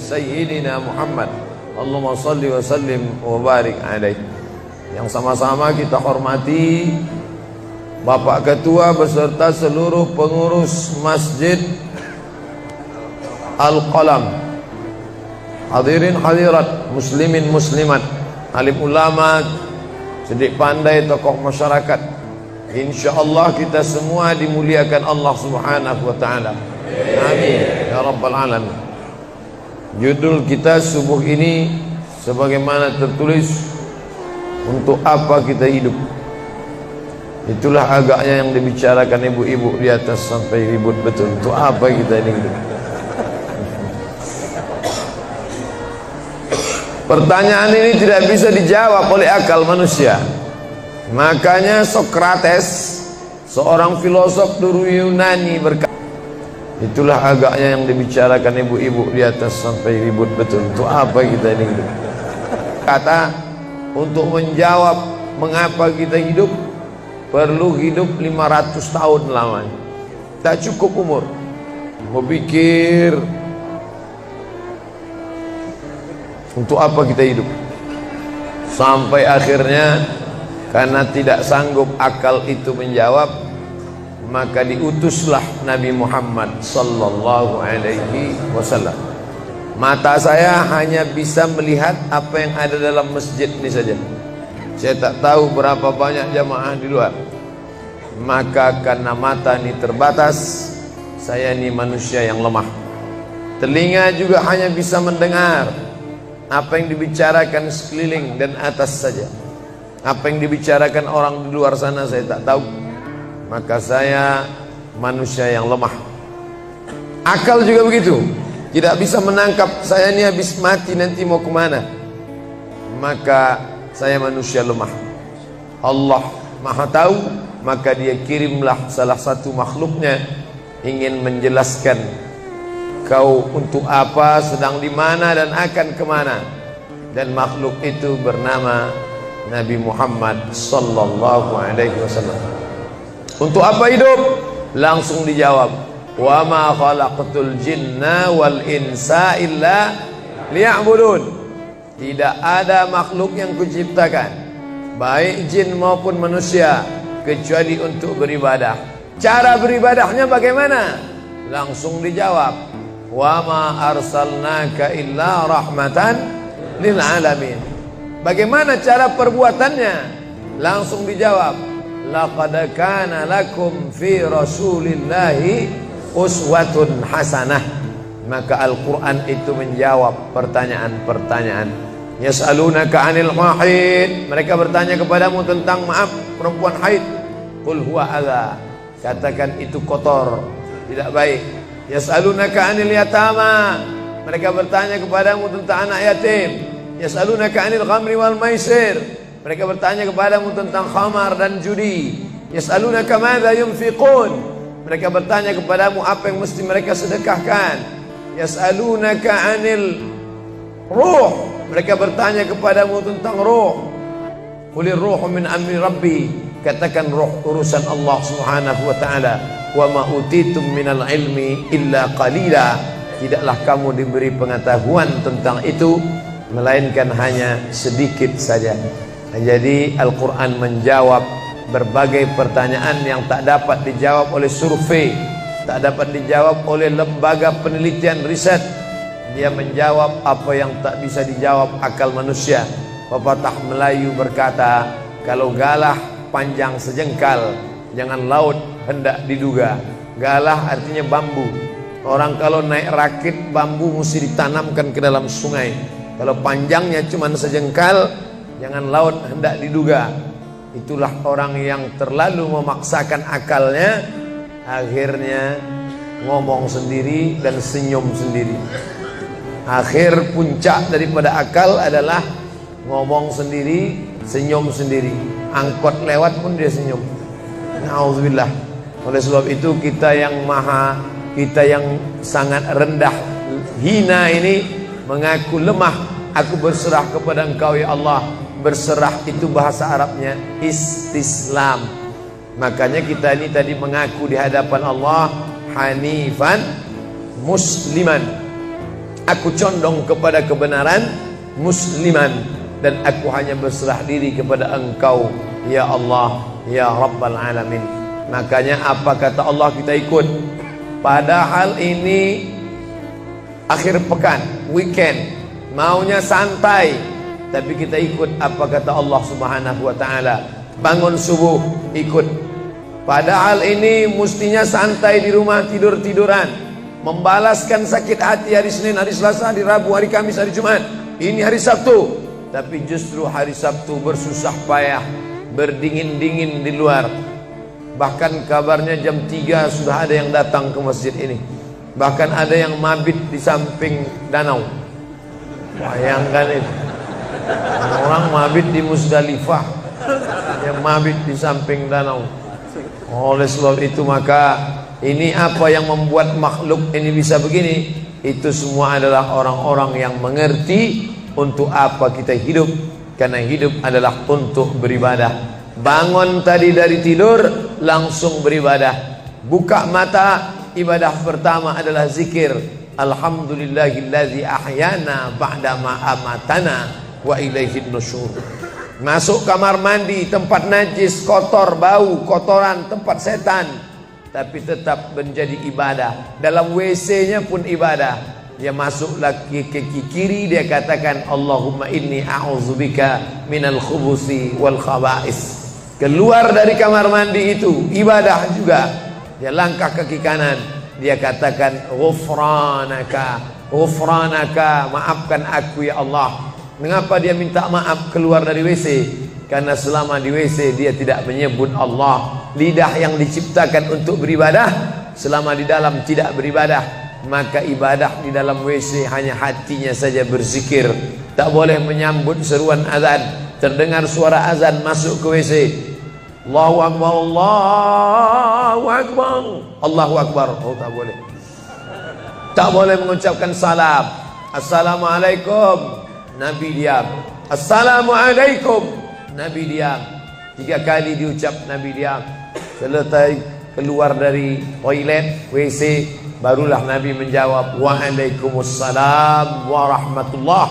Sayyidina Muhammad. Allahumma salli wa sallim wa barik alaih. Yang sama-sama kita hormati Bapak Ketua beserta seluruh pengurus Masjid Al-Qalam, hadirin hadirat, muslimin muslimat, alim ulama, cerdik pandai, tokoh masyarakat. InsyaAllah kita semua dimuliakan Allah Subhanahu wa ta'ala. Amin ya rabbal alamin. Judul kita subuh ini sebagaimana tertulis, untuk apa kita hidup. Itulah agaknya yang dibicarakan ibu-ibu di atas sampai ribut betul. Untuk apa kita ini hidup? Pertanyaan ini tidak bisa dijawab oleh akal manusia. Makanya Sokrates, seorang filosof dulu Yunani, berkata, itulah agaknya yang dibicarakan ibu-ibu di atas sampai ribut betul. Untuk apa kita ini hidup? Kata, untuk menjawab mengapa kita hidup, perlu hidup 500 tahun lamanya. Tak cukup umur berpikir untuk apa kita hidup. Sampai akhirnya karena tidak sanggup akal itu menjawab, maka diutuslah Nabi Muhammad sallallahu alaihi wasallam. Mata saya hanya bisa melihat apa yang ada dalam masjid ini saja. Saya tak tahu berapa banyak jamaah di luar. Maka karena mata ini terbatas, saya ini manusia yang lemah. Telinga juga hanya bisa mendengar apa yang dibicarakan sekeliling dan atas saja. Apa yang dibicarakan orang di luar sana saya tak tahu. Maka saya manusia yang lemah. Akal juga begitu, tidak bisa menangkap saya ini habis mati nanti mau kemana. Maka saya manusia lemah. Allah Maha tahu, maka dia kirimlah salah satu makhluknya ingin menjelaskan kau untuk apa, sedang di mana dan akan kemana. Dan makhluk itu bernama Nabi Muhammad sallallahu alaihi wasallam. Untuk apa hidup? Langsung dijawab, wa ma khalaqtul jinna wal insa illa liya'budun. Tidak ada makhluk yang kuciptakan, baik jin maupun manusia, kecuali untuk beribadah. Cara beribadahnya bagaimana? Langsung dijawab, wa ma arsalnaka illa rahmatan lil alamin. Bagaimana cara perbuatannya? Langsung dijawab, laqad kana lakum fi rasulillahi uswatun hasanah. Maka Al-Quran itu menjawab pertanyaan-pertanyaan. Yas'alunaka 'anil mahid, mereka bertanya kepadamu tentang perempuan haid. Qul huwa adza, katakan itu kotor, tidak baik. Yas'alunaka 'anil yatama, mereka bertanya kepadamu tentang anak yatim. Yas'alunaka 'anil khamri wal maisir, mereka bertanya kepadamu tentang khamar dan judi. Yas'alunaka madza yunfiqun, mereka bertanya kepadamu apa yang mesti mereka sedekahkan. Yas'alunaka 'anil ruh, mereka bertanya kepadamu tentang ruh. Qulir ruhu min amri rabbi, katakan ruh urusan Allah Subhanahu wa taala. Wa ma utitum minal ilmi illa qalila, tidaklah kamu diberi pengetahuan tentang itu melainkan hanya sedikit saja. Jadi Al-Quran menjawab berbagai pertanyaan yang tak dapat dijawab oleh survei, tak dapat dijawab oleh lembaga penelitian riset. Dia menjawab apa yang tak bisa dijawab akal manusia. Pepatah Melayu berkata, kalau galah panjang sejengkal, jangan laut hendak diduga. Galah artinya bambu. Orang kalau naik rakit, bambu mesti ditanamkan ke dalam sungai. Kalau panjangnya cuma sejengkal, jangan laut hendak diduga. Itulah orang yang terlalu memaksakan akalnya, akhirnya ngomong sendiri dan senyum sendiri. Akhir puncak daripada akal adalah ngomong sendiri, senyum sendiri. Angkot lewat pun dia senyum. Na'udzubillah. Oleh sebab itu kita yang sangat rendah, hina ini mengaku lemah. Aku berserah kepada Engkau ya Allah. Berserah itu bahasa Arabnya istislam. Makanya kita ini tadi mengaku di hadapan Allah hanifan musliman. Aku condong kepada kebenaran, musliman, dan aku hanya berserah diri kepada Engkau ya Allah ya Rabbal Alamin. Makanya apa kata Allah kita ikut. Padahal ini akhir pekan, weekend, maunya santai, tapi kita ikut apa kata Allah Subhanahu wa taala. Bangun subuh ikut. Padahal ini mestinya santai di rumah, tidur-tiduran, membalaskan sakit hati hari Senin, hari Selasa, hari Rabu, hari Kamis, hari Jumat. Ini hari Sabtu, tapi justru hari Sabtu bersusah payah, berdingin-dingin di luar. Bahkan kabarnya jam 3 sudah ada yang datang ke masjid ini. Bahkan ada yang mabit di samping danau. Bayangkan itu. Orang mabit di Musdalifah, yang mabit di samping danau. Oleh sebab itu maka ini apa yang membuat makhluk ini bisa begini? Itu semua adalah orang-orang yang mengerti untuk apa kita hidup. Karena hidup adalah untuk beribadah. Bangun tadi dari tidur langsung beribadah. Buka mata, ibadah pertama adalah zikir. Alhamdulillahillazi ahyana ba'dama amatana wa ilaihin nusyur. Masuk kamar mandi, tempat najis, kotor, bau, kotoran, tempat setan, tapi tetap menjadi ibadah. Dalam WC-nya pun ibadah. Dia masuk lagi ke kiri, dia katakan Allahumma inni a'udzubika minal khubusi wal khaba'is. Keluar dari kamar mandi itu ibadah juga. Dia langkah kaki kanan, dia katakan ghufranaka, ghufranaka, maafkan aku ya Allah. Mengapa dia minta maaf keluar dari WC? Karena selama di WC dia tidak menyebut Allah. Lidah yang diciptakan untuk beribadah, selama di dalam tidak beribadah, maka ibadah di dalam WC hanya hatinya saja berzikir. Tak boleh menyambut seruan azan. Terdengar suara azan masuk ke WC, Allahu Akbar, Allahu Akbar, Allahu Akbar. Oh, tak boleh. Tak boleh mengucapkan salam. Assalamualaikum, Nabi diam. Assalamualaikum, Nabi diam. 3 kali diucap, Nabi diam. Selesai keluar dari toilet, WC, barulah Nabi menjawab Waalaikumsalam warahmatullah.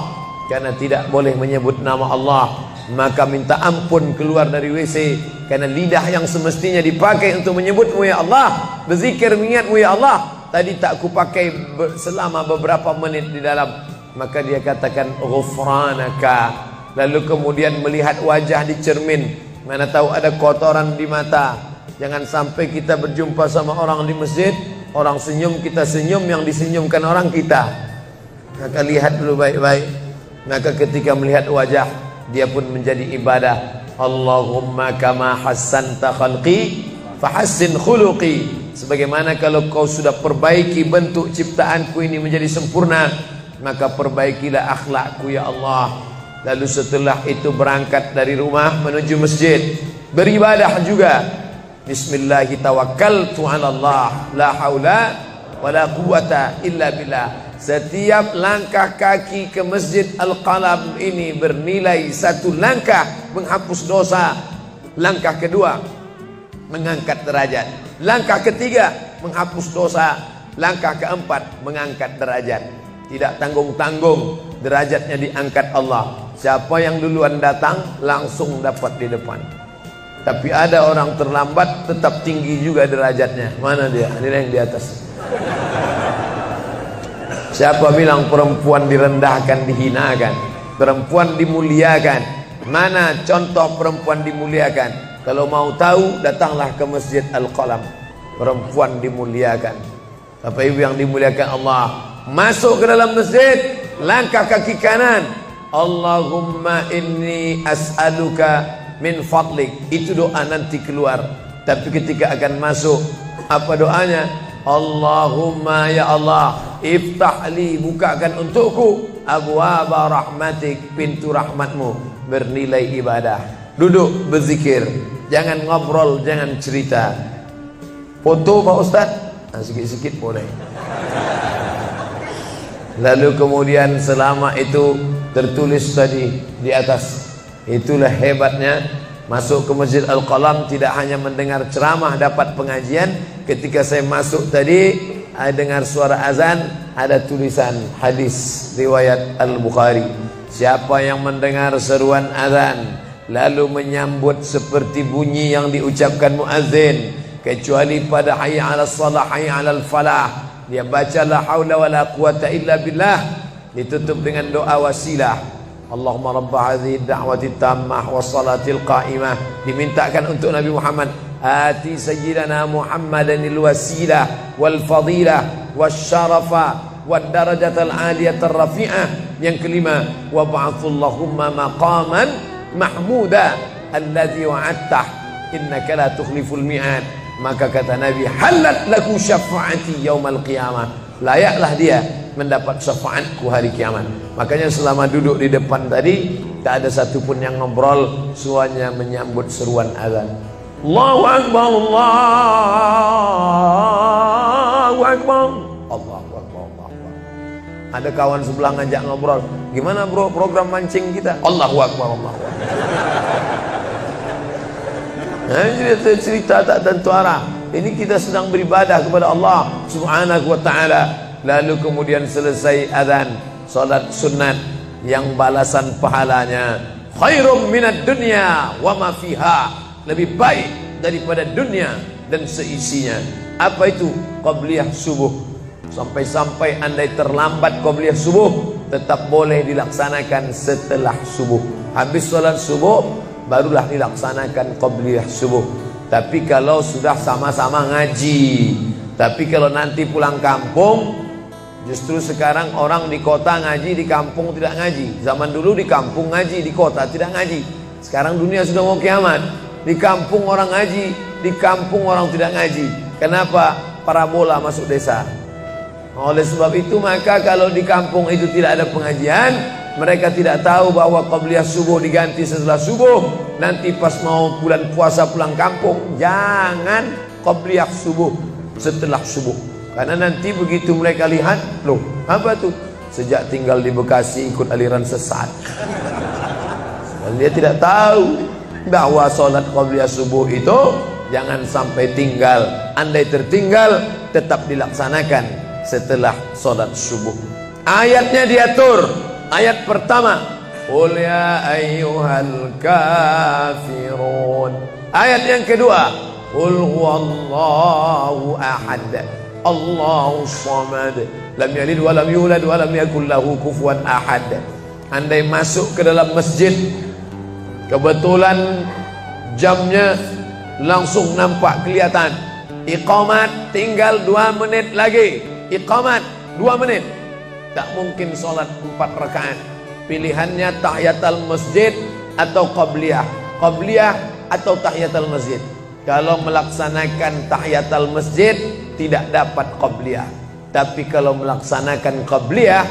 Karena tidak boleh menyebut nama Allah, maka minta ampun keluar dari WC. Karena lidah yang semestinya dipakai untuk menyebutmu ya Allah, berzikir mengingatmu ya Allah, tadi tak kupakai selama beberapa menit di dalam. Maka dia katakan ghufranaka. Lalu kemudian melihat wajah di cermin, mana tahu ada kotoran di mata. Jangan sampai kita berjumpa sama orang di masjid, orang senyum, kita senyum, yang disenyumkan orang kita. Maka lihat dulu baik-baik. Maka ketika melihat wajah, dia pun menjadi ibadah. Allahumma kama hassanta khalqi fahassin khuluqi. Sebagaimana kalau kau sudah perbaiki bentuk ciptaanku ini menjadi sempurna, maka perbaikilah akhlakku ya Allah. Lalu setelah itu berangkat dari rumah menuju masjid, beribadah juga. Bismillahi tawakkaltu ala Allah, la haula wala quwata illa billah. Setiap langkah kaki ke Masjid Al-Qalam ini bernilai 1 langkah menghapus dosa. Langkah kedua mengangkat derajat. Langkah ketiga menghapus dosa. Langkah keempat mengangkat derajat. Tidak tanggung-tanggung, derajatnya diangkat Allah. Siapa yang duluan datang langsung dapat di depan. Tapi ada orang terlambat tetap tinggi juga derajatnya. Mana dia? Ini yang di atas. Siapa bilang perempuan direndahkan, dihinakan? Perempuan dimuliakan. Mana contoh perempuan dimuliakan? Kalau mau tahu, datanglah ke Masjid Al-Qalam. Perempuan dimuliakan. Bapak Ibu yang dimuliakan Allah, masuk ke dalam masjid, langkah kaki kanan, Allahumma inni as'aluka min fadlik. Itu doa nanti keluar. Tapi ketika akan masuk, apa doanya? Allahumma ya Allah, iftahli, bukakan untukku abwaaba rahmatik, pintu rahmatmu, bernilai ibadah. Duduk berzikir, jangan ngobrol, jangan cerita. Foto Pak Ustaz, sikit-sikit boleh. Lalu kemudian selama itu tertulis tadi di atas. Itulah hebatnya masuk ke Masjid Al-Qalam, tidak hanya mendengar ceramah, dapat pengajian. Ketika saya masuk tadi, dengar suara azan, ada tulisan hadis riwayat Al-Bukhari. Siapa yang mendengar seruan azan lalu menyambut seperti bunyi yang diucapkan muazzin, kecuali pada hayya 'alas shalah, hayya 'alal falah, dia baca la haula wala quwata illa billah, ditutup dengan doa wasilah. Allahumma rabb hadhihi ad-da'wati tammah was-salatil qa'imah, dimintakan untuk Nabi Muhammad, ati sayyidana Muhammadanil wasilah wal fadilah wasyarafa wad darajatal aliyatar rafi'ah. Yang kelima, wa ba'athallahumma maqaman mahmuda alladzi wa'adtah innaka la tukhliful mi'ad. Maka kata Nabi, halat laku syafaati yaumal qiyamah, layaklah dia mendapat syafaatku hari kiamat. Makanya selama duduk di depan tadi tak ada satupun yang ngobrol, semuanya menyambut seruan azan. Allahu Akbar, Allahu Akbar, Allahu Akbar, Allahu Akbar. Ada kawan sebelah ngajak ngobrol, gimana bro program mancing kita? Allahu Akbar, Allahu Akbar. Nah, cerita tak tentu arah. Ini kita sedang beribadah kepada Allah Subhanahu wa ta'ala. Lalu kemudian selesai azan, salat sunat yang balasan pahalanya khairum minad dunya wa ma fiha, lebih baik daripada dunia dan seisinya. Apa itu? Qabliyah subuh. Sampai-sampai andai terlambat qabliyah subuh, tetap boleh dilaksanakan setelah subuh. Habis salat subuh barulah dilaksanakan qabliyah subuh. Tapi kalau sudah sama-sama ngaji, tapi kalau nanti pulang kampung, justru sekarang orang di kota ngaji, di kampung tidak ngaji. Zaman dulu di kampung ngaji, di kota tidak ngaji. Sekarang dunia sudah mau kiamat. Di kampung orang ngaji, di kampung orang tidak ngaji. Kenapa? Parabola masuk desa. Oleh sebab itu maka kalau di kampung itu tidak ada pengajian, mereka tidak tahu bahwa qabliyah subuh diganti setelah subuh. Nanti pas mau bulan puasa pulang kampung, jangan qabliyah subuh setelah subuh. Karena nanti begitu mereka lihat, loh apa tuh? Sejak tinggal di Bekasi ikut aliran sesat. Dan dia tidak tahu bahwa sholat qabliyah subuh itu jangan sampai tinggal. Andai tertinggal, tetap dilaksanakan setelah sholat subuh. Ayatnya diatur. Ayat pertama, qul ya ayyuhal kafirun. Ayat yang kedua, qul huwallahu ahad, Allahu samad, lam yalid wa lam yulad wa lam yakul lahu kufuwan ahad. Andai masuk ke dalam masjid, kebetulan jamnya langsung nampak kelihatan, iqamat tinggal 2 menit lagi, iqamat 2 menit, tak mungkin sholat 4 rakaat. Pilihannya tahiyatul masjid atau qabliyah, qabliyah atau tahiyatul masjid. Kalau melaksanakan tahiyatul masjid tidak dapat qabliyah, tapi kalau melaksanakan qabliyah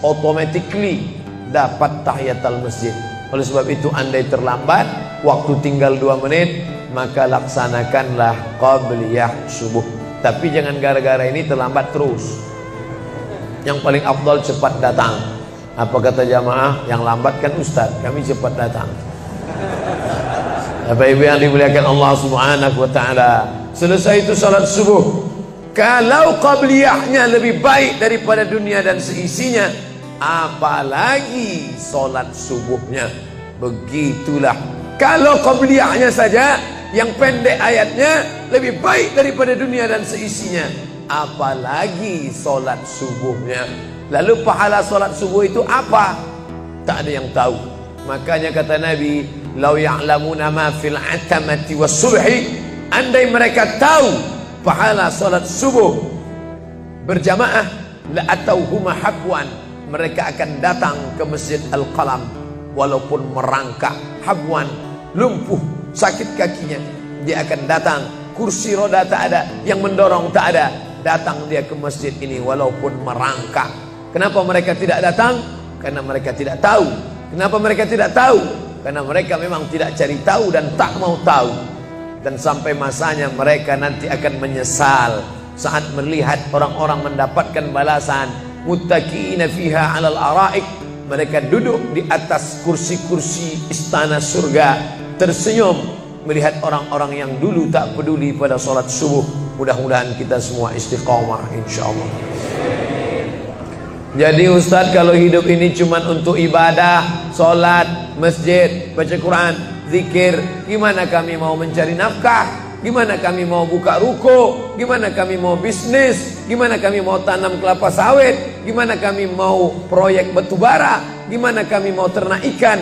automatically dapat tahiyatul masjid. Oleh sebab itu andai terlambat, waktu tinggal 2 menit, maka laksanakanlah qabliyah subuh. Tapi jangan gara-gara ini terlambat terus. Yang paling afdal cepat datang. Apa kata jamaah? Yang lambat kan ustaz, kami cepat datang. Bapak ibu yang dimuliakan Allah Subhanahu wa ta'ala, selesai itu salat subuh. Kalau qabliyahnya lebih baik daripada dunia dan seisinya, apalagi salat subuhnya. Begitulah. Kalau qabliyahnya saja yang pendek ayatnya lebih baik daripada dunia dan seisinya, apalagi solat subuhnya. Lalu pahala solat subuh itu apa? Tak ada yang tahu. Makanya kata Nabi, lau ya'lamuna ma fil atamati was subhi, andai mereka tahu pahala solat subuh berjamaah, la atauhuma habwan, mereka akan datang ke Masjid Al-Qalam walaupun merangkak, habwan, lumpuh, sakit kakinya, dia akan datang. Kursi roda tak ada, yang mendorong tak ada, datang dia ke masjid ini walaupun merangkak. Kenapa mereka tidak datang? Karena mereka tidak tahu. Kenapa mereka tidak tahu? Karena mereka memang tidak cari tahu dan tak mau tahu. Dan sampai masanya mereka nanti akan menyesal saat melihat orang-orang mendapatkan balasan. Muttaqiina fiha 'alal araik, mereka duduk di atas kursi-kursi istana surga, tersenyum melihat orang-orang yang dulu tak peduli pada salat subuh, Mudah-mudahan kita semua istiqomah insyaallah. Jadi Ustadz, kalau hidup ini cuma untuk ibadah, sholat, masjid, baca Quran, zikir, gimana kami mau mencari nafkah? Gimana kami mau buka ruko? Gimana kami mau bisnis? Gimana kami mau tanam kelapa sawit? Gimana kami mau proyek batubara? Gimana kami mau ternak ikan?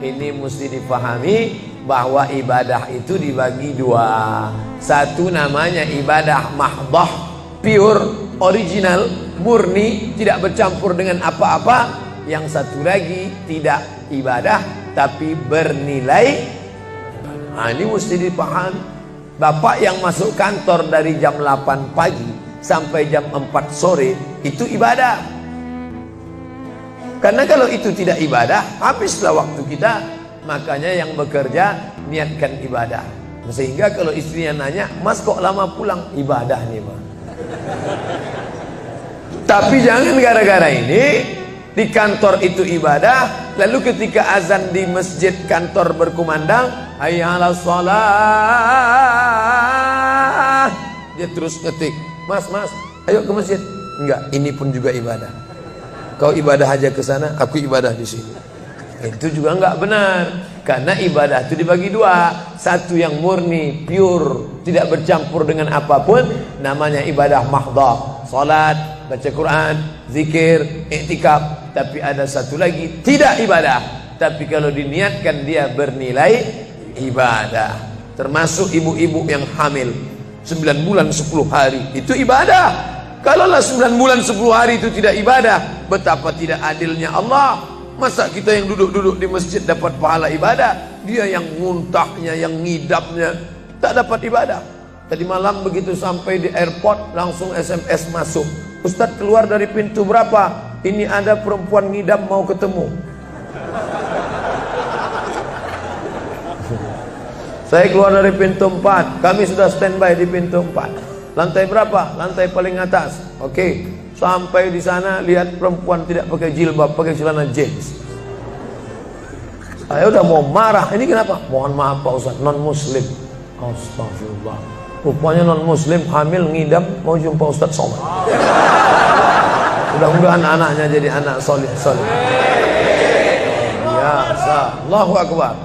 Ini mesti dipahami bahwa ibadah itu dibagi dua. Satu namanya ibadah mahdah, pure, original, murni, tidak bercampur dengan apa-apa. Yang satu lagi tidak ibadah tapi bernilai. Nah, ini mesti dipahami. Bapak yang masuk kantor dari jam 8 pagi sampai jam 4 sore itu ibadah. Karena kalau itu tidak ibadah, habislah waktu kita. Makanya yang bekerja niatkan ibadah. Sehingga kalau istrinya nanya, "Mas kok lama pulang?" Ibadah nih, Mas. Tapi jangan gara-gara ini di kantor itu ibadah, lalu ketika azan di masjid kantor berkumandang, hayya 'alas shalah, dia terus ngetik, "Mas, ayo ke masjid." Enggak, ini pun juga ibadah. Kau ibadah aja ke sana, aku ibadah di sini. Itu juga enggak benar. Karena ibadah itu dibagi dua. Satu yang murni, pure, tidak bercampur dengan apapun, namanya ibadah mahdhah, salat, baca Quran, zikir, iktikaf. Tapi ada satu lagi tidak ibadah, tapi kalau diniatkan dia bernilai ibadah. Termasuk ibu-ibu yang hamil 9 bulan 10 hari, itu ibadah. Kalaulah 9 bulan 10 hari itu tidak ibadah, betapa tidak adilnya Allah. Masa kita yang duduk-duduk di masjid dapat pahala ibadah, dia yang muntahnya, yang ngidapnya tak dapat ibadah. Tadi malam begitu sampai di airport langsung SMS masuk, "Ustadz, keluar dari pintu berapa? Ini ada perempuan ngidam mau ketemu." Saya keluar dari pintu 4, kami sudah standby di pintu 4. Lantai berapa? Lantai paling atas. Oke. Sampai di sana lihat perempuan tidak pakai jilbab, pakai celana jeans. Saya udah mau marah. Ini kenapa? "Mohon maaf Pak Ustaz, non muslim." Astagfirullah. Rupanya non muslim hamil ngidam mau jumpa Ustaz Somad. Mudah-mudahan anaknya jadi anak soleh. Biasa. Allahu Akbar.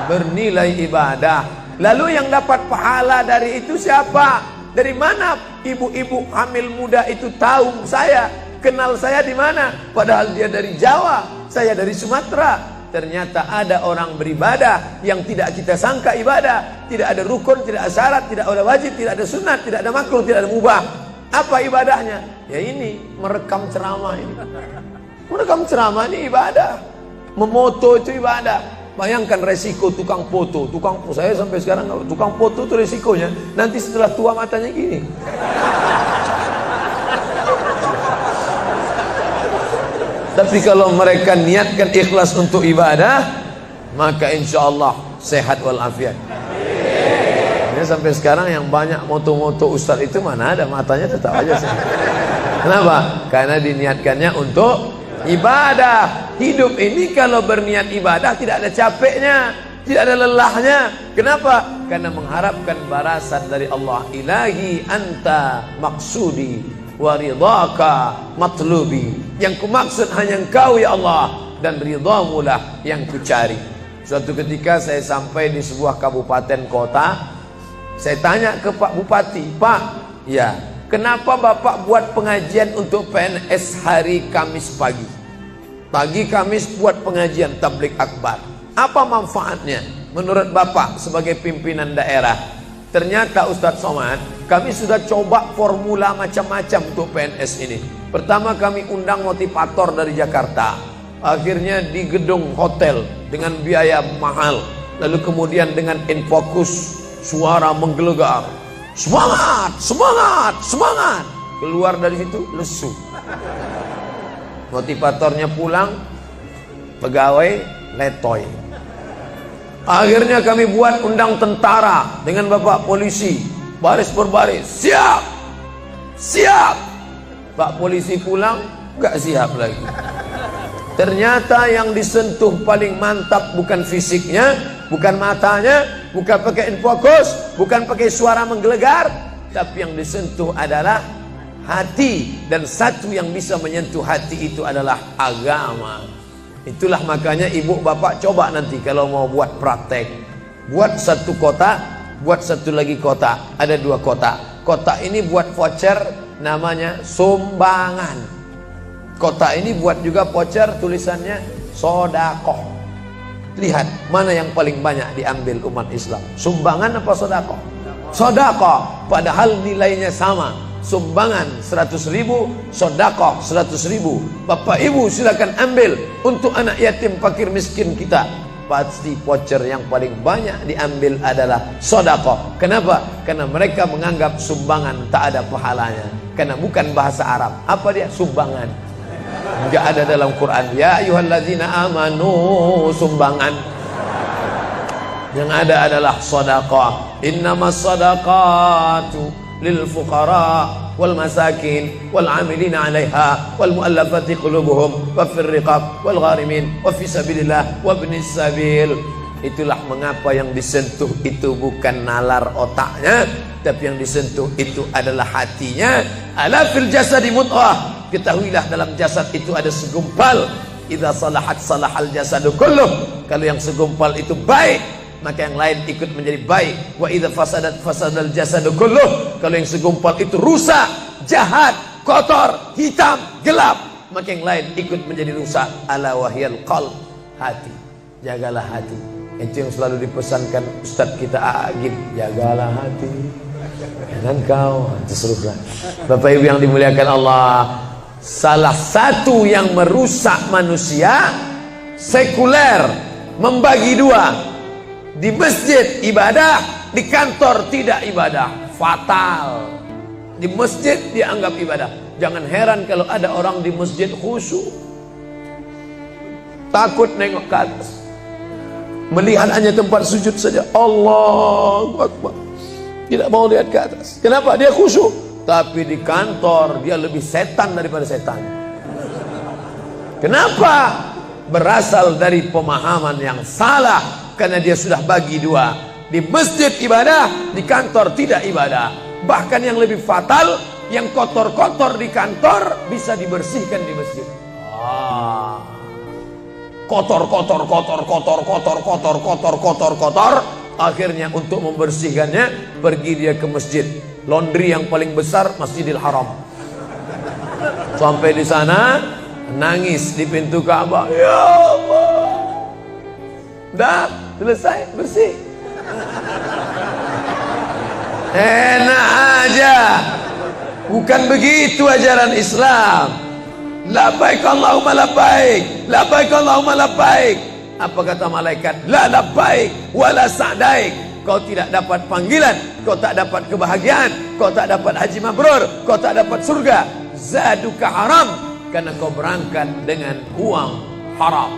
Bernilai ibadah. Lalu yang dapat pahala dari itu siapa? Dari mana ibu-ibu hamil muda itu tahu saya? Kenal saya di mana? Padahal dia dari Jawa, saya dari Sumatera. Ternyata ada orang beribadah yang tidak kita sangka ibadah. Tidak ada rukun, tidak ada syarat, tidak ada wajib, tidak ada sunat, tidak ada makruh, tidak ada mubah. Apa ibadahnya? Ya ini, merekam ceramah ini. Merekam ceramah ini ibadah. Memoto itu ibadah. Bayangkan resiko tukang foto. Saya sampai sekarang tukang foto itu resikonya nanti setelah tua matanya gini. Tapi kalau mereka niatkan ikhlas untuk ibadah, maka insya Allah sehat walafiat. Ini sampai sekarang yang banyak moto-moto ustadz itu mana ada matanya tetap aja sehat. Kenapa? Karena diniatkannya untuk ibadah. Hidup ini kalau berniat ibadah tidak ada capeknya, tidak ada lelahnya. Kenapa? Karena mengharapkan balasan dari Allah. Ilahi anta maksudi wa ridhaka matlubi. Yang kumaksud hanya Engkau ya Allah, dan ridhamu lah yang kucari. Suatu ketika saya sampai di sebuah kabupaten kota, saya tanya ke Pak Bupati, "Pak, ya, kenapa Bapak buat pengajian untuk PNS hari Kamis pagi? Pagi Kamis buat pengajian tabligh akbar. Apa manfaatnya menurut Bapak sebagai pimpinan daerah?" Ternyata Ustadz Somad, kami sudah coba formula macam-macam untuk PNS ini. Pertama kami undang motivator dari Jakarta. Akhirnya di gedung hotel dengan biaya mahal. Lalu kemudian dengan infocus, suara menggelegar. Semangat, semangat, semangat. Keluar dari situ lesu. Motivatornya pulang, pegawai letoy. Akhirnya kami buat undang tentara dengan bapak polisi, baris berbaris, siap, siap. Pak polisi pulang, gak siap lagi. Ternyata yang disentuh paling mantap bukan fisiknya, bukan matanya, bukan pakai infokus, bukan pakai suara menggelegar, tapi yang disentuh adalah hati. Dan satu yang bisa menyentuh hati itu adalah agama. Itulah makanya ibu bapak coba nanti kalau mau buat praktek, buat satu kotak, buat satu lagi kotak, ada 2 kotak. Kotak ini buat voucher namanya sumbangan. Kotak ini buat juga voucher tulisannya sodakoh. Lihat mana yang paling banyak diambil umat Islam, sumbangan apa sodakoh? Sodakoh, padahal nilainya sama. Sumbangan 100.000, sodakoh 100.000. Bapak ibu silakan ambil untuk anak yatim fakir miskin kita. Pasti voucher yang paling banyak diambil adalah sodakoh. Kenapa? Karena mereka menganggap sumbangan tak ada pahalanya, karena bukan bahasa Arab. Apa dia? Sumbangan. Enggak ada dalam Quran. Ya ayyuhalladzina amanu, sumbangan. Yang ada adalah sedekah. Innamas shadaqatu lil fuqara wal masakin wal 'amilina 'alaiha wal mu'allafati qulubuhum wa fir riqab wal gharimin wa fi sabilillah wa ibnis sabil. Itulah mengapa yang disentuh itu bukan nalar otaknya, tapi yang disentuh itu adalah hatinya. Ala fil jasadi mudghah. Ketahuilah dalam jasad itu ada segumpal. Idza salahat salahal jasadu kulluh. Kalau yang segumpal itu baik, maka yang lain ikut menjadi baik. Wa idza fasadat fasadal jasadu kulluh. Kalau yang segumpal itu rusak, jahat, kotor, hitam, gelap, maka yang lain ikut menjadi rusak. Ala wahyal qalb, hati. Jagalah hati. Itu yang selalu dipesankan Ustadz kita Agib, jagalah hati. Dan kau terserah. Bapak Ibu yang dimuliakan Allah, salah satu yang merusak manusia sekuler, membagi 2. Di masjid ibadah, di kantor tidak ibadah, fatal. Di masjid dianggap ibadah. Jangan heran kalau ada orang di masjid khusyuk, takut nengok ke atas, melihat hanya tempat sujud saja. Allahu Akbar, tidak mau lihat ke atas. Kenapa? Dia khusyuk. Tapi di kantor dia lebih setan daripada setan. Kenapa? Berasal dari pemahaman yang salah, karena dia sudah bagi 2. Di masjid ibadah, di kantor tidak ibadah. Bahkan yang lebih fatal, yang kotor-kotor di kantor bisa dibersihkan di masjid. Kotor. Akhirnya untuk membersihkannya pergi dia ke masjid. Laundry yang paling besar Masjidil Haram. Sampai di sana nangis di pintu Ka'bah. Ya Allah, dah selesai bersih. Enak aja. Bukan begitu ajaran Islam. Labbaik Allahumma labbaik, labbaik Allahumma labbaik. Apa kata malaikat? La labbaik wala sa'daik. Kau tidak dapat panggilan, kau tak dapat kebahagiaan, kau tak dapat haji mabrur, kau tak dapat surga. Zaduka haram, karena kau berangkat dengan uang haram.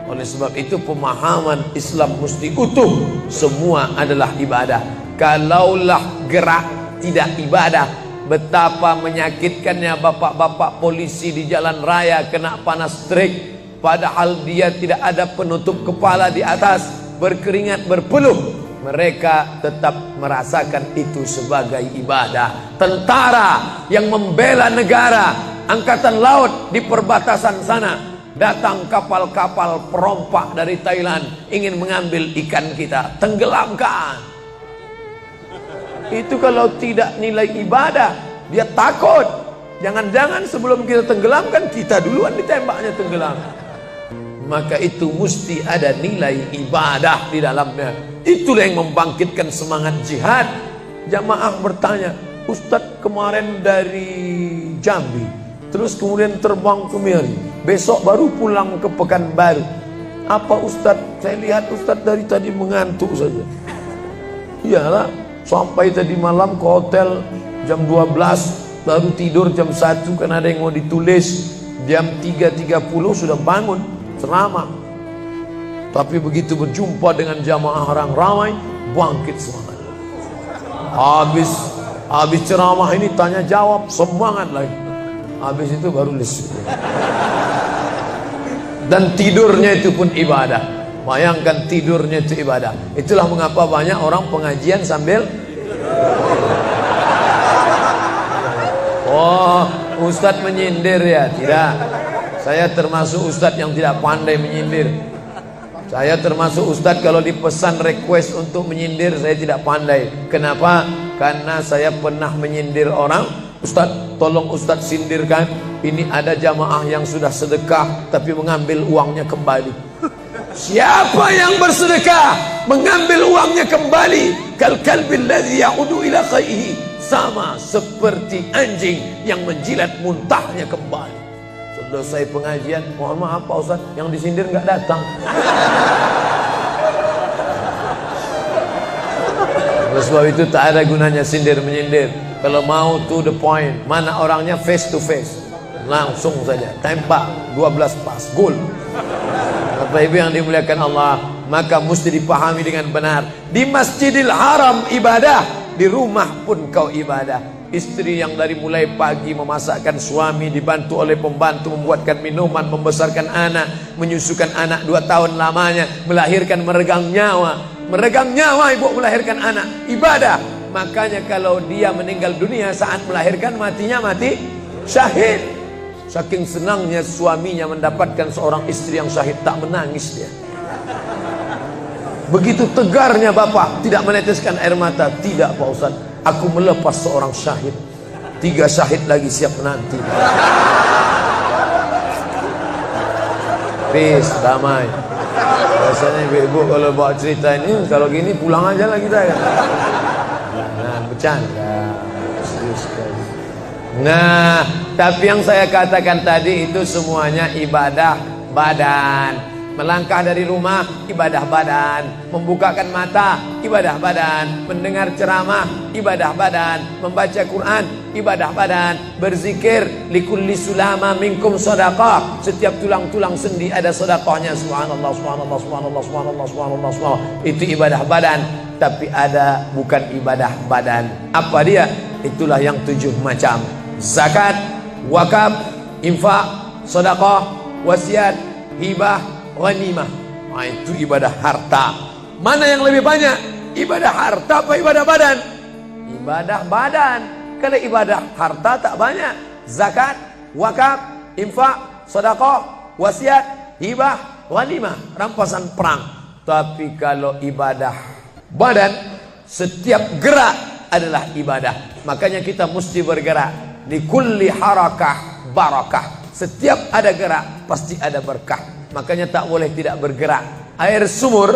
Oleh sebab itu pemahaman Islam mesti utuh. Semua adalah ibadah. Kalaulah gerak tidak ibadah, betapa menyakitkannya bapak-bapak polisi di jalan raya kena panas terik, padahal dia tidak ada penutup kepala di atas, berkeringat berpeluh. Mereka tetap merasakan itu sebagai ibadah. Tentara yang membela negara, angkatan laut di perbatasan sana, datang kapal-kapal perompak dari Thailand ingin mengambil ikan kita, tenggelamkan. Itu kalau tidak nilai ibadah, dia takut. Jangan-jangan sebelum kita tenggelamkan, kita duluan ditembaknya tenggelam. Maka itu mesti ada nilai ibadah di dalamnya. Itulah yang membangkitkan semangat jihad. Jamaah bertanya, Ustadz kemarin dari Jambi, terus kemudian terbang ke Miri, besok baru pulang ke Pekanbaru. Apa Ustadz? Saya lihat Ustadz dari tadi mengantuk saja. Iyalah, sampai tadi malam ke hotel jam 12, baru tidur jam 1 karena ada yang mau ditulis. Jam 3.30 sudah bangun ceramah. Tapi begitu berjumpa dengan jamaah orang ramai, bangkit semangat. Habis ceramah ini tanya jawab, semangat lagi. Habis itu baru lesu. Dan tidurnya itu pun ibadah. Bayangkan tidurnya itu ibadah. Itulah mengapa banyak orang pengajian sambil oh, ustadz menyindir ya? Tidak. Saya termasuk ustadz yang tidak pandai menyindir. Saya termasuk ustadz kalau dipesan request untuk menyindir saya tidak pandai. Kenapa? Karena saya pernah menyindir orang. Ustadz, tolong ustadz sindirkan. Ini ada jamaah yang sudah sedekah tapi mengambil uangnya kembali. Siapa yang bersedekah mengambil uangnya kembali? Kal kalbil ladzi ya'udu ila qaihi, sama seperti anjing yang menjilat muntahnya kembali. Selesai pengajian, mohon maaf Pak Ustaz, yang disindir nggak datang. Oleh sebab itu tak ada gunanya sindir menyindir. Kalau mau to the point, mana orangnya face to face, langsung saja tembak 12 pas, gol. Bapak Ibu yang dimuliakan Allah, maka mesti dipahami dengan benar. Di Masjidil Haram ibadah, di rumah pun kau ibadah. Istri yang dari mulai pagi memasakkan suami, dibantu oleh pembantu membuatkan minuman, membesarkan anak, menyusukan anak 2 tahun lamanya, melahirkan, meregang nyawa ibu melahirkan anak, ibadah. Makanya kalau dia meninggal dunia saat melahirkan, matinya mati syahid. Saking senangnya suaminya mendapatkan seorang istri yang syahid, tak menangis dia. Begitu tegarnya bapak, tidak meneteskan air mata. Tidak Pak Ustaz, aku melepas seorang syahid, 3 syahid lagi siap menanti. Peace, damai. Biasanya ibu-ibu kalau bawa cerita ini, kalau gini pulang aja lah kita ya. Nah, bercanda. Serius sekali. Nah, tapi yang saya katakan tadi itu semuanya ibadah badan. Melangkah dari rumah, ibadah badan. Membukakan mata, ibadah badan. Mendengar ceramah, ibadah badan. Membaca Quran, ibadah badan. Berzikir, likulli sulama minkum sadaqah. Setiap tulang-tulang sendi ada sedekahnya. Subhanallah, subhanallah, subhanallah, subhanallah, subhanallah, subhanallah. Itu ibadah badan. Tapi ada bukan ibadah badan. Apa dia? Itulah yang 7 macam. Zakat, wakaf, infak, sedekah, wasiat, hibah, ghanimah. Nah, itu ibadah harta. Mana yang lebih banyak? Ibadah harta apa ibadah badan? Ibadah badan. Kalau ibadah harta tak banyak. Zakat, wakaf, infak, sedekah, wasiat, hibah, ghanimah, rampasan perang. Tapi kalau ibadah badan, setiap gerak adalah ibadah. Makanya kita mesti bergerak. Di kulli harakah barakah. Setiap ada gerak pasti ada berkah. Makanya tak boleh tidak bergerak. Air sumur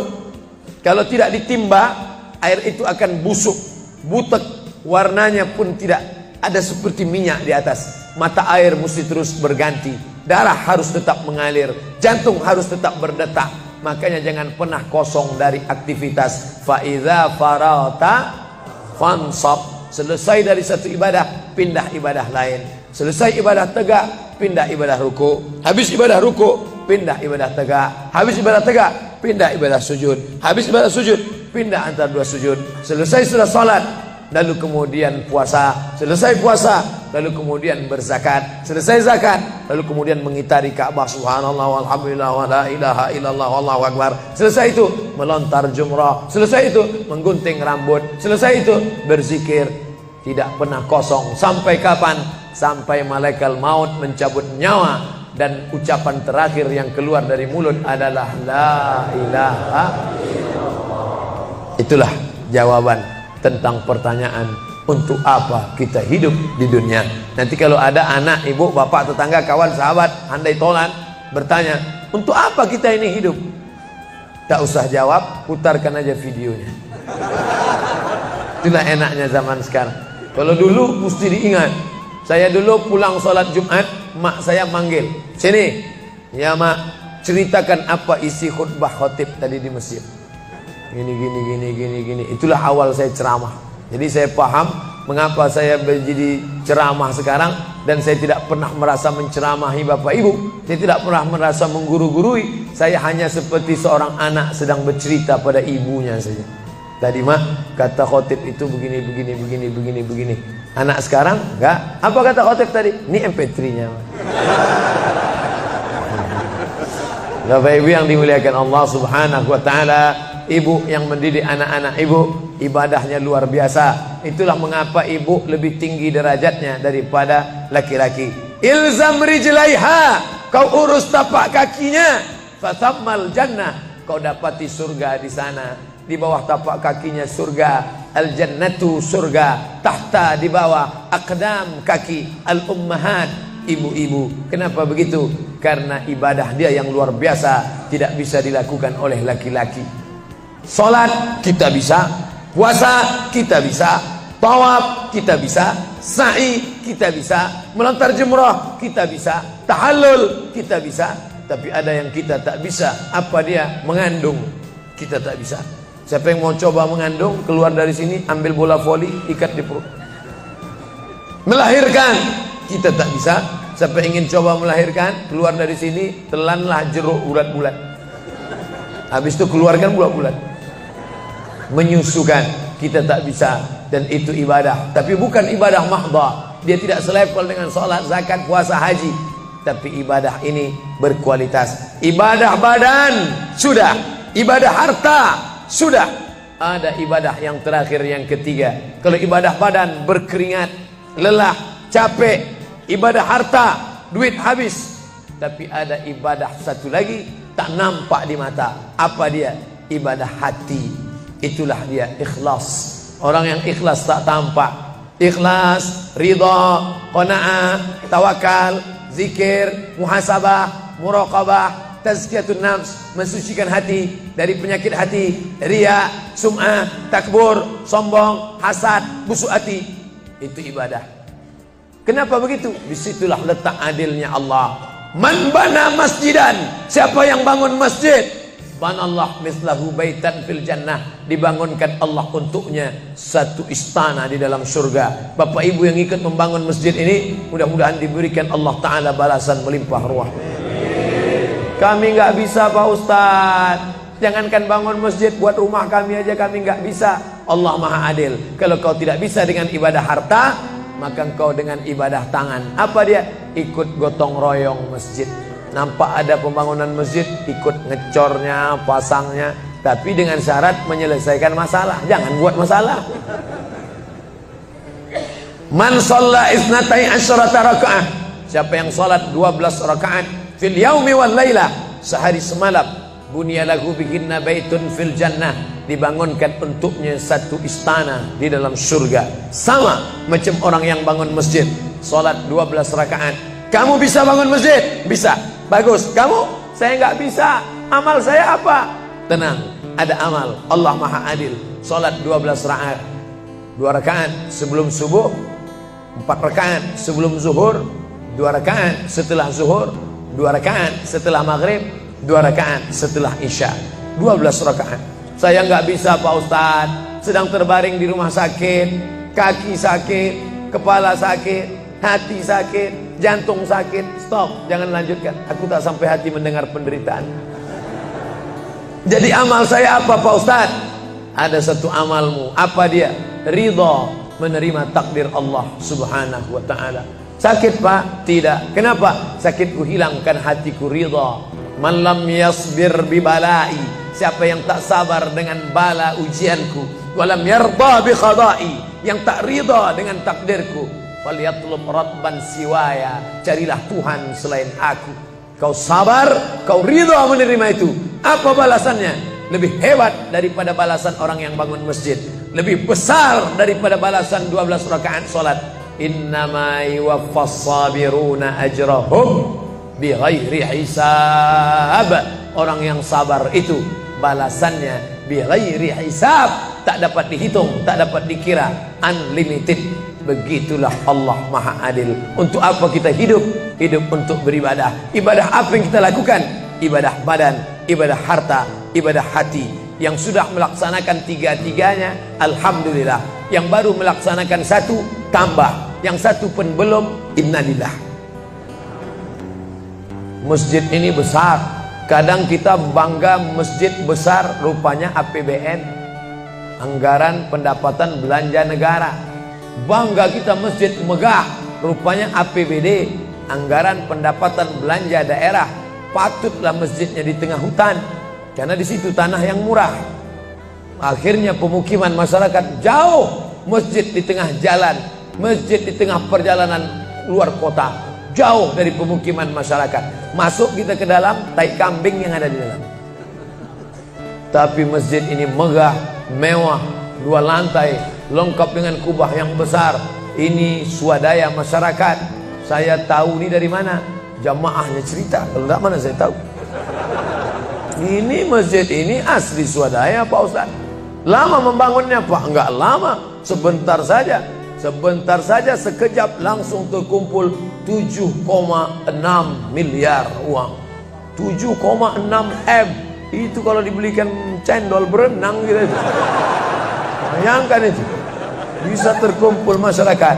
kalau tidak ditimba, air itu akan busuk, butek, warnanya pun tidak ada seperti minyak di atas. Mata air mesti terus berganti. Darah harus tetap mengalir, jantung harus tetap berdetak. Makanya jangan pernah kosong dari aktivitas. Fa iza farata fansab. Selesai dari satu ibadah, pindah ibadah lain. Selesai ibadah tegak, pindah ibadah ruku. Habis ibadah ruku, pindah ibadah tegak. Habis ibadah tegak, pindah ibadah sujud. Habis ibadah sujud, pindah antara 2 sujud. Selesai sudah salat, lalu kemudian puasa. Selesai puasa, lalu kemudian berzakat. Selesai zakat, lalu kemudian mengitari Ka'bah. Subhanallah walhamdulillah wa la ilaha illallah wallahu akbar. Selesai itu melontar jumrah. Selesai itu menggunting rambut. Selesai itu berzikir. Tidak pernah kosong. Sampai kapan? Sampai malaikat maut mencabut nyawa. Dan ucapan terakhir yang keluar dari mulut adalah la ilaha illallah. Itulah jawaban tentang pertanyaan untuk apa kita hidup di dunia. Nanti kalau ada anak, ibu, bapak, tetangga, kawan, sahabat, andai tolan bertanya, untuk apa kita ini hidup? Tak usah jawab, putarkan aja videonya. Itulah enaknya zaman sekarang. Kalau dulu mesti diingat. Saya dulu pulang sholat Jumat, mak saya manggil, sini, ya mak, ceritakan apa isi khutbah khotib tadi di masjid. Gini. Itulah awal saya ceramah. Jadi saya paham mengapa saya menjadi ceramah sekarang. Dan saya tidak pernah merasa menceramahi bapak ibu. Saya tidak pernah merasa mengguru-gurui. Saya hanya seperti seorang anak sedang bercerita pada ibunya saja. Tadi mah kata khotib itu begini. Anak sekarang enggak. Apa kata khotib tadi? Ini MP3-nya. Bapak Ibu yang dimuliakan Allah Subhanahu wa taala, ibu yang mendidik anak-anak ibu, ibadahnya luar biasa. Itulah mengapa ibu lebih tinggi derajatnya daripada laki-laki. Ilzam rijlaiha, kau urus tapak kakinya, fathammal jannah, kau dapati surga di sana. Di bawah tapak kakinya surga, al jannatu surga, tahta di bawah aqdam kaki al ummahat, ibu-ibu. Kenapa begitu? Karena ibadah dia yang luar biasa, tidak bisa dilakukan oleh laki-laki. Salat kita bisa, puasa kita bisa, tawaf kita bisa, sa'i kita bisa, melontar jumrah kita bisa, tahallul kita bisa. Tapi ada yang kita tak bisa. Apa dia? Mengandung kita tak bisa. Siapa yang mau coba mengandung, keluar dari sini, ambil bola voli, ikat di perut. Melahirkan kita tak bisa. Siapa ingin coba melahirkan, keluar dari sini, telanlah jeruk bulat-bulat. Habis itu keluarkan bulat-bulat. Menyusukan kita tak bisa, dan itu ibadah. Tapi bukan ibadah mahdhah. Dia tidak selevel dengan salat, zakat, puasa, haji. Tapi ibadah ini berkualitas. Ibadah badan sudah, ibadah harta sudah. Ada ibadah yang terakhir, yang ketiga. Kalau ibadah badan berkeringat, lelah, capek. Ibadah harta, duit habis. Tapi ada ibadah satu lagi, tak nampak di mata. Apa dia? Ibadah hati. Itulah dia ikhlas. Orang yang ikhlas tak tampak. Ikhlas, ridha, qanaah, tawakal, zikir, muhasabah, muraqabah, tazkiyatun nafs, mensucikan hati dari penyakit hati, riya, sum'ah, takbur, sombong, hasad, busuk hati. Itu ibadah. Kenapa begitu? Disitulah letak adilnya Allah. Man bana masjidan, siapa yang bangun masjid, banallah mislahu baitan fil jannah, dibangunkan Allah untuknya satu istana di dalam surga. Bapak Ibu yang ikut membangun masjid ini, mudah-mudahan diberikan Allah Ta'ala balasan melimpah ruah. Kami nggak bisa Pak Ustadz, jangankan bangun masjid, buat rumah kami aja kami nggak bisa. Allah Maha Adil. Kalau kau tidak bisa dengan ibadah harta, maka engkau dengan ibadah tangan. Apa dia? Ikut gotong royong masjid. Nampak ada pembangunan masjid, ikut ngecornya, pasangnya. Tapi dengan syarat menyelesaikan masalah. Jangan buat masalah. Man shalla isnatai asyarata raka'ah, siapa yang salat 12 rakaat fil yaumi wal lailah, sehari semalam, bunyalahu bihinna baitun fil jannah, dibangunkan untuknya satu istana di dalam surga. Sama macam orang yang bangun masjid, salat 12 rakaat. Kamu bisa bangun masjid? Bisa. Bagus. Kamu? Saya nggak bisa. Amal saya apa? Tenang, ada amal. Allah Maha Adil. Salat 12 rakaat. 2 rakaat sebelum subuh, 4 rakaat sebelum zuhur, 2 rakaat setelah zuhur, 2 rakaat setelah maghrib, 2 rakaat setelah isya. 12 rakaat. Saya nggak bisa Pak Ustadz, sedang terbaring di rumah sakit, kaki sakit, kepala sakit, hati sakit, jantung sakit. Stop, jangan lanjutkan. Aku tak sampai hati mendengar penderitaan. Jadi amal saya apa Pak Ustadz? Ada satu amalmu. Apa dia? Ridha, menerima takdir Allah Subhanahu wa ta'ala. Sakit Pak? Tidak. Kenapa? Sakitku hilangkan hatiku ridha. Man lam yasbir bi balai, siapa yang tak sabar dengan bala ujianku, walam yarda bi qada'i, yang tak ridha dengan takdirku, falyatlub rabban siwaya, carilah Tuhan selain aku. Kau sabar, kau ridha menerima itu. Apa balasannya? Lebih hebat daripada balasan orang yang bangun masjid, lebih besar daripada balasan 12 rakaat salat. Innama yuwaffas sabiruna ajrahum bighairi hisab. Orang yang sabar itu balasannya bighairi hisab, tak dapat dihitung, tak dapat dikira, unlimited. Begitulah Allah Maha Adil. Untuk apa kita hidup? Hidup untuk beribadah. Ibadah apa yang kita lakukan? Ibadah badan, ibadah harta, ibadah hati. Yang sudah melaksanakan tiga-tiganya, alhamdulillah. Yang baru melaksanakan satu, tambah. Yang satu pun belum, innalillah. Masjid ini besar. Kadang kita bangga masjid besar, rupanya APBN, anggaran pendapatan belanja negara. Bangga kita masjid megah, rupanya APBD, anggaran pendapatan belanja daerah. patutlah masjidnya di tengah hutan, karena di situ tanah yang murah. Akhirnya pemukiman masyarakat jauh, masjid di tengah jalan, masjid di tengah perjalanan luar kota, jauh dari pemukiman masyarakat. Masuk kita ke dalam, tai kambing yang ada di dalam. Tapi masjid ini megah, mewah, 2 lantai, lengkap dengan kubah yang besar. Ini swadaya masyarakat. Saya tahu ini dari mana? Jamaahnya cerita. Kalau enggak, mana saya tahu. Ini masjid ini asli swadaya Pak Ustaz. Lama membangunnya Pak? Enggak lama, sebentar saja. Sebentar saja, sekejap langsung terkumpul 7,6 miliar uang. 7,6 M. Itu kalau dibelikan cendol berenang gitu. Bayangkan itu. Bisa terkumpul masyarakat.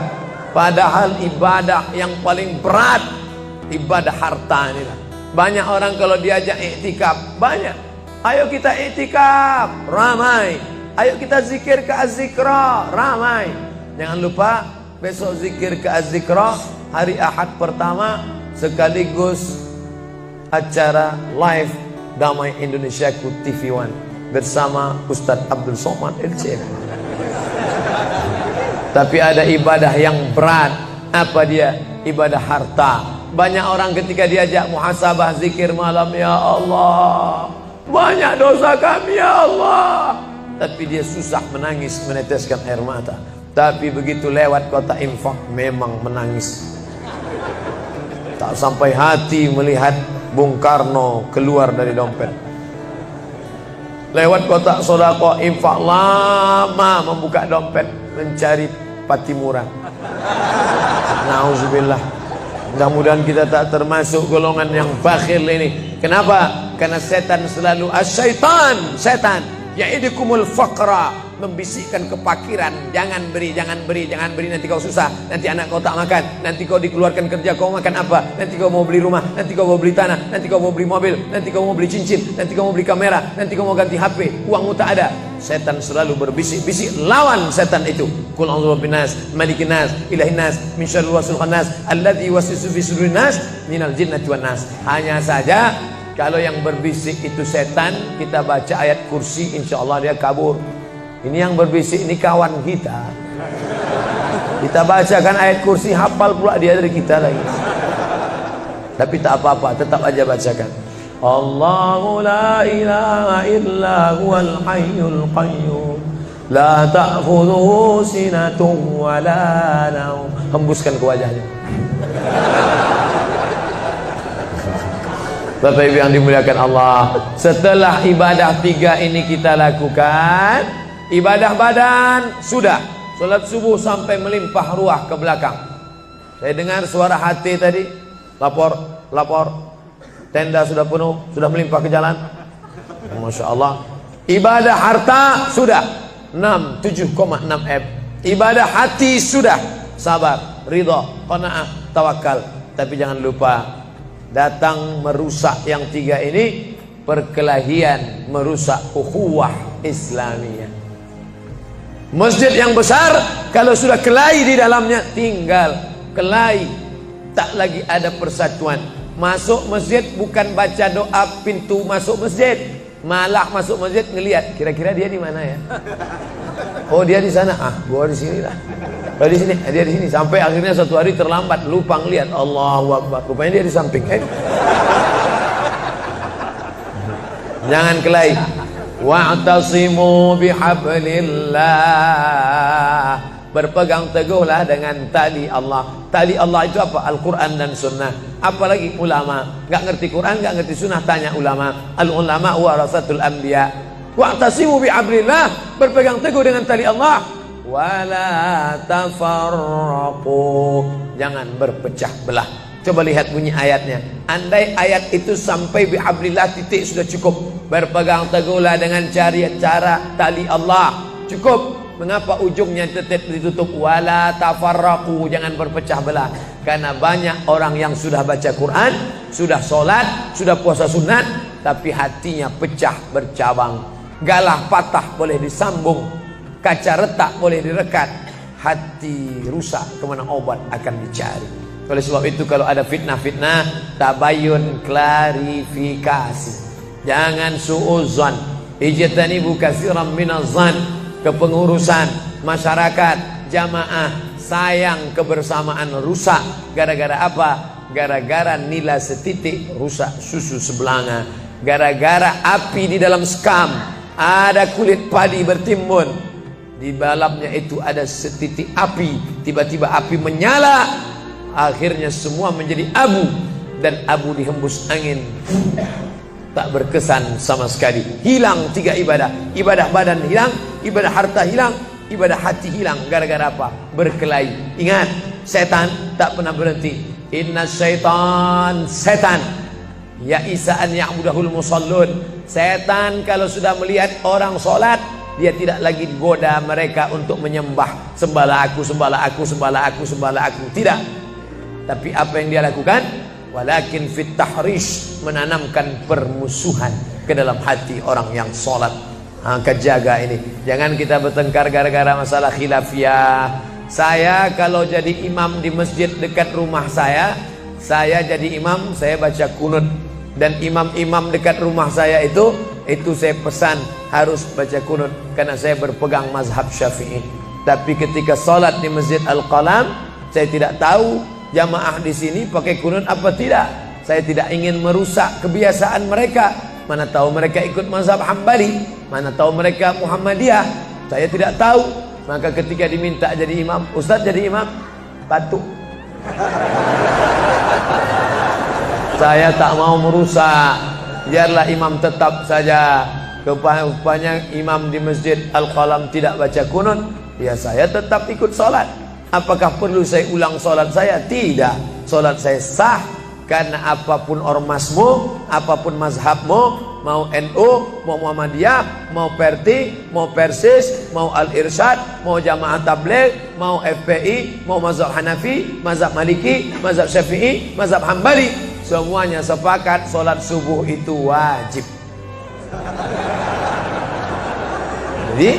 Padahal ibadah yang paling berat, ibadah harta ini. Banyak orang kalau diajak iktikaf, banyak. Ayo kita iktikaf, ramai. Ayo kita zikir ke Az-Zikra, ramai. Jangan lupa besok zikir ke Az-Zikra, hari Ahad pertama, sekaligus acara live Damai Indonesiaku TV One bersama Ustadz Abdul Somad LCM. Tapi ada ibadah yang berat. Apa dia? Ibadah harta. Banyak orang ketika diajak muhasabah zikir malam, ya Allah, banyak dosa kami ya Allah, tapi dia susah menangis, meneteskan air mata. Tapi begitu lewat kota infak, memang menangis. Tak sampai hati melihat Bung Karno keluar dari dompet. Lewat kotak sodako infak, lama membuka dompet mencari Patimura. Nauzubillah. Mudah-mudahan kita tak termasuk golongan yang bakhil ini. Kenapa? Karena setan selalu asyaitan, setan ya'idukumul faqra, membisikkan kepakiran. Jangan beri, jangan beri, jangan beri, nanti kau susah, nanti anak kau tak makan, nanti kau dikeluarkan kerja, kau makan apa, nanti kau mau beli rumah, nanti kau mau beli tanah, nanti kau mau beli mobil, nanti kau mau beli cincin, nanti kau mau beli kamera, nanti kau mau ganti HP, uangmu tak ada. Setan selalu berbisik-bisik. Lawan setan itu. Qul a'udzu birabbinas, malikin nas, ilahin nas, min syarril waswasil khannas, alladzi yuwaswisu fi sudurin nas, minal jinnati wan nas. Hanya saja kalau yang berbisik itu setan, kita baca ayat kursi, insya Allah dia kabur. Ini yang berbisik ini kawan kita. Kita bacakan ayat kursi, hafal pula dia dari kita lagi. Tapi tak apa-apa, tetap aja bacakan. Allahu la ilaha illa huwal hayyul qayyum, la ta'khudhuhu sinatun wa la naum. Hembuskan ke wajahnya. Bapak Ibu yang dimuliakan Allah, setelah ibadah 3 ini kita lakukan, ibadah badan sudah, sholat subuh sampai melimpah ruah ke belakang. Saya dengar suara hati tadi, lapor, tenda sudah penuh, sudah melimpah ke jalan. Masya Allah. Ibadah harta sudah 7,6 M. Ibadah hati sudah, sabar, ridha, qanaah, tawakal. Tapi jangan lupa, datang merusak yang 3 ini, perkelahian, merusak ukhuwah Islamiyah. Masjid yang besar, kalau sudah kelahi di dalamnya, tinggal kelahi, tak lagi ada persatuan. Masuk masjid bukan baca doa pintu masuk masjid, malah masuk masjid ngelihat kira-kira dia di mana ya. Oh dia di sana, gua di sini lah. Oh di sini, dia di sini. Sampai akhirnya suatu hari terlambat, lupa ngelihat. Allahu Akbar, rupanya dia di samping. Jangan kelahi. Wa'tasimu bihablillah, berpegang teguhlah dengan tali Allah. Tali Allah itu apa? Al-Quran dan Sunnah. Apalagi ulama, nggak ngerti Quran, nggak ngerti Sunnah, tanya ulama. Al-ulama warasatul anbiya. Wa'tasimu bihablillah, berpegang teguh dengan tali Allah. Wala tafarraqu, jangan berpecah belah. Coba lihat bunyi ayatnya. Andai ayat itu sampai bihablillah titik sudah cukup. Berpegang teguhlah dengan cara tali Allah, cukup. Mengapa ujungnya tetap ditutup? Wala tafarraqu, jangan berpecah belah. Karena banyak orang yang sudah baca Quran, sudah sholat, sudah puasa sunat, tapi hatinya pecah bercabang. Galah patah boleh disambung, kaca retak boleh direkat, hati rusak kemana obat akan dicari. Oleh sebab itu kalau ada fitnah-fitnah, tabayun, klarifikasi. Jangan suudzon. Ijtanibu katsiran minaz-zan. Kepengurusan masyarakat, jamaah, sayang kebersamaan rusak. Gara-gara apa? Gara-gara nila setitik rusak susu sebelanga. Gara-gara api di dalam sekam, ada kulit padi bertimbun, di dalamnya itu ada setitik api, tiba-tiba api menyala, akhirnya semua menjadi abu, dan abu dihembus angin, tak berkesan sama sekali. Hilang 3 ibadah. Ibadah badan hilang, ibadah harta hilang, ibadah hati hilang. Gara-gara apa? Berkelahi. Ingat, setan tak pernah berhenti. Inna syaitan, setan ya isa'an ya'budahul musallun. Setan kalau sudah melihat orang sholat, dia tidak lagi goda mereka untuk menyembah, sembahlah aku, sembahlah aku, sembahlah aku, sembahlah aku. Tidak. Tapi apa yang dia lakukan? Walakin fit tahrish, menanamkan permusuhan ke dalam hati orang yang sholat. Kejaga ini. Jangan kita bertengkar gara-gara masalah khilafiyah. Saya kalau jadi imam di masjid dekat rumah saya jadi imam, saya baca kunut. Dan imam-imam dekat rumah saya itu saya pesan harus baca kunut, karena saya berpegang mazhab Syafi'i. Tapi ketika sholat di Masjid Al-Qalam, saya tidak tahu jamaah di sini pakai kunut apa tidak. Saya tidak ingin merusak kebiasaan mereka. Mana tahu mereka ikut mazhab Hambali, mana tahu mereka Muhammadiyah, saya tidak tahu. Maka ketika diminta jadi imam, Ustaz jadi imam, batuk. Saya tak mau merusak, biarlah imam tetap saja. Rupanya imam di Masjid Al-Qalam tidak baca kunut, ya saya tetap ikut sholat. Apakah perlu saya ulang sholat saya? Tidak. Sholat saya sah, karena apapun ormasmu, apapun mazhabmu, mau NU, mau Muhammadiyah, mau Perti, mau Persis, mau Al-Irsyad, mau Jamaah Tabligh, mau FPI, mau mazhab Hanafi, mazhab Maliki, mazhab Syafi'i, mazhab Hambali, semuanya sepakat sholat subuh itu wajib. Jadi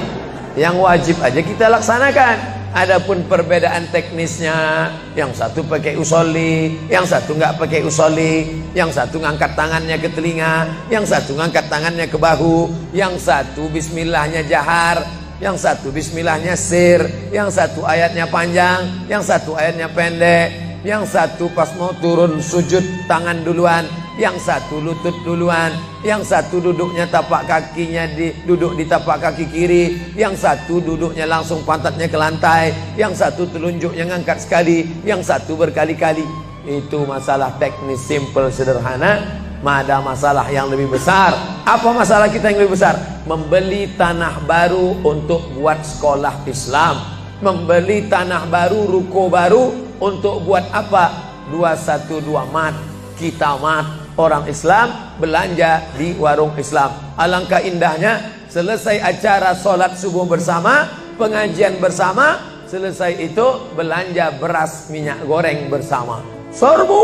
yang wajib aja kita laksanakan. Adapun perbedaan teknisnya, yang satu pakai usolli, yang satu nggak pakai usolli, yang satu ngangkat tangannya ke telinga, yang satu ngangkat tangannya ke bahu, yang satu bismillahnya jahar, yang satu bismillahnya sir, yang satu ayatnya panjang, yang satu ayatnya pendek, yang satu pas mau turun sujud tangan duluan, yang satu lutut duluan, yang satu duduknya tapak kakinya duduk di tapak kaki kiri, yang satu duduknya langsung pantatnya ke lantai, yang satu telunjuknya ngangkat sekali, yang satu berkali-kali. Itu masalah teknis simple sederhana. Ada masalah yang lebih besar. Apa masalah kita yang lebih besar? Membeli tanah baru untuk buat sekolah Islam, membeli tanah baru, ruko baru untuk buat apa? 212 mat, kita mat. Orang Islam belanja di warung Islam. Alangkah indahnya, selesai acara sholat subuh bersama, pengajian bersama, selesai itu belanja beras minyak goreng bersama. Serbu.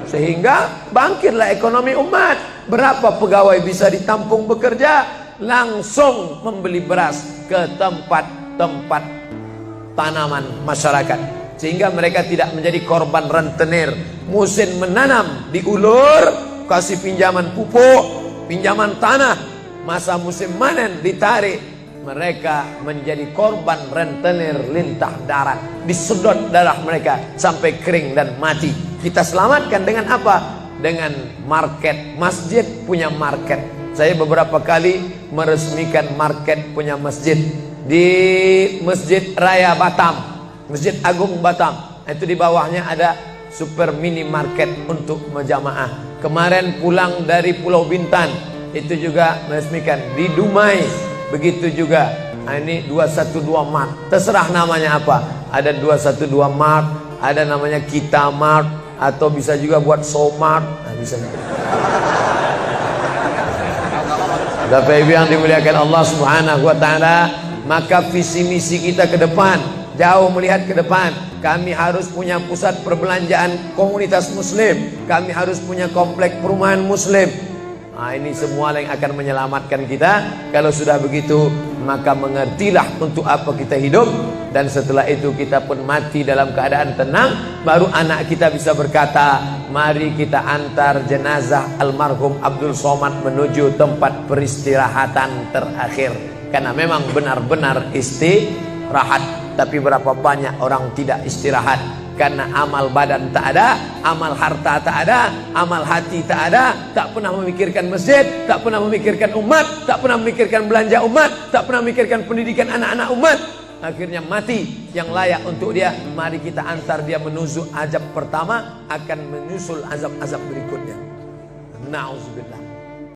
Sehingga bangkitlah ekonomi umat. Berapa pegawai bisa ditampung bekerja? Langsung membeli beras ke tempat-tempat tanaman masyarakat, sehingga mereka tidak menjadi korban rentenir. Musim menanam diulur, kasih pinjaman pupuk, pinjaman tanah. Masa musim manen ditarik, mereka menjadi korban rentenir lintah darat. Disedot darah mereka sampai kering dan mati. Kita selamatkan dengan apa? Dengan market. Masjid punya market. Saya beberapa kali meresmikan market punya masjid di Masjid Raya Batam, Masjid Agung Batam. Itu di bawahnya ada super mini market untuk jamaah. Kemarin pulang dari Pulau Bintan, itu juga meresmikan di Dumai. Begitu juga. Nah, ini 212 Mart. Terserah namanya apa. Ada 212 Mart, ada namanya Kita Mart, atau bisa juga buat Somart. Nah, bisa juga. Bapak Ibu yang dimuliakan Allah Subhanahu wa taala, maka visi misi kita ke depan, jauh melihat ke depan. Kami harus punya pusat perbelanjaan komunitas muslim, kami harus punya komplek perumahan muslim. Nah, ini semua yang akan menyelamatkan kita. Kalau sudah begitu, maka mengertilah untuk apa kita hidup. Dan setelah itu kita pun mati dalam keadaan tenang. Baru anak kita bisa berkata, mari kita antar jenazah almarhum Abdul Somad menuju tempat peristirahatan terakhir. Karena memang benar-benar istirahat. Tapi berapa banyak orang tidak istirahat, karena amal badan tak ada, amal harta tak ada, amal hati tak ada. Tak pernah memikirkan masjid, tak pernah memikirkan umat, tak pernah memikirkan belanja umat, tak pernah memikirkan pendidikan anak-anak umat. Akhirnya mati yang layak untuk dia. Mari kita antar dia menuju azab pertama, akan menyusul azab-azab berikutnya. Na'udzubillah.